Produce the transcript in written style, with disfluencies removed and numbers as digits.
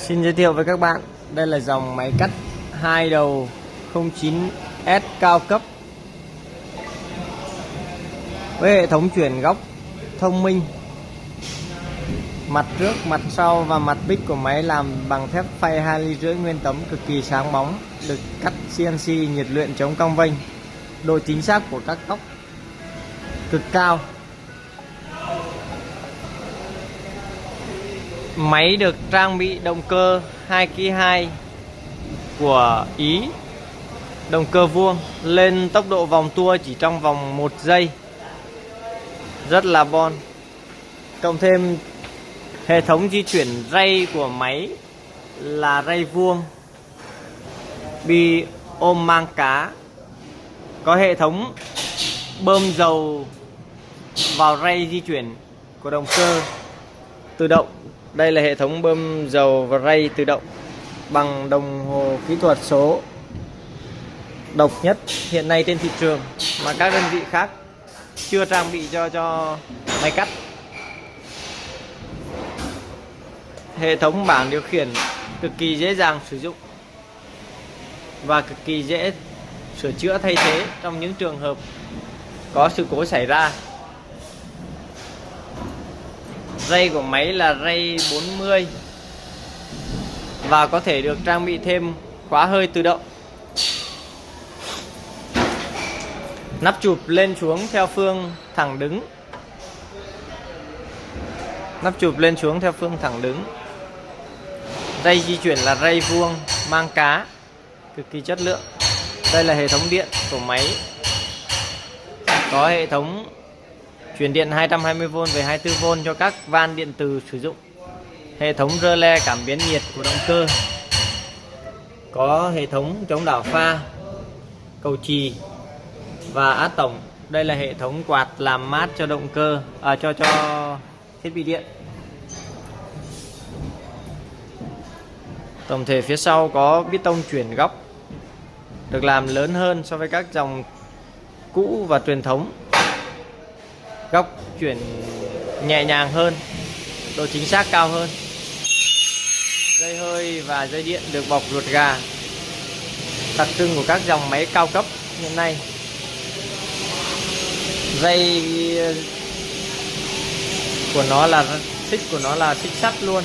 Xin giới thiệu với các bạn, đây là dòng máy cắt 2 đầu 09S cao cấp với hệ thống chuyển góc thông minh. Mặt trước, mặt sau và mặt bích của máy làm bằng thép phay 2,5 ly nguyên tấm cực kỳ sáng bóng, được cắt CNC nhiệt luyện chống cong vênh. Độ chính xác của các góc cực cao. Máy được trang bị động cơ 2kg của Ý, động cơ vuông, lên tốc độ vòng tua chỉ trong vòng 1 giây, rất là bon. Cộng thêm hệ thống di chuyển ray của máy là ray vuông bi ôm mang cá, có hệ thống bơm dầu vào ray di chuyển của động cơ tự động. Đây là hệ thống bơm dầu và ray tự động bằng đồng hồ kỹ thuật số độc nhất hiện nay trên thị trường mà các đơn vị khác chưa trang bị cho máy cắt. Hệ thống bảng điều khiển cực kỳ dễ dàng sử dụng và cực kỳ dễ sửa chữa thay thế trong những trường hợp có sự cố xảy ra. Ray của máy là ray 40 và có thể được trang bị thêm khóa hơi tự động. Nắp chụp lên xuống theo phương thẳng đứng. Nắp chụp lên xuống theo phương thẳng đứng. Ray di chuyển là ray vuông mang cá, cực kỳ chất lượng. Đây là hệ thống điện của máy, có hệ thống truyền điện 220V về 24V cho các van điện từ sử dụng. Hệ thống rơ le cảm biến nhiệt của động cơ, có hệ thống chống đảo pha, cầu chì và át tổng. Đây là hệ thống quạt làm mát cho động cơ, cho thiết bị điện. Tổng thể phía sau có bít tông chuyển góc, được làm lớn hơn so với các dòng cũ và truyền thống. Góc chuyển nhẹ nhàng hơn, độ chính xác cao hơn. Dây hơi và dây điện được bọc ruột gà, đặc trưng của các dòng máy cao cấp hiện nay. Dây của nó là xích sắt luôn.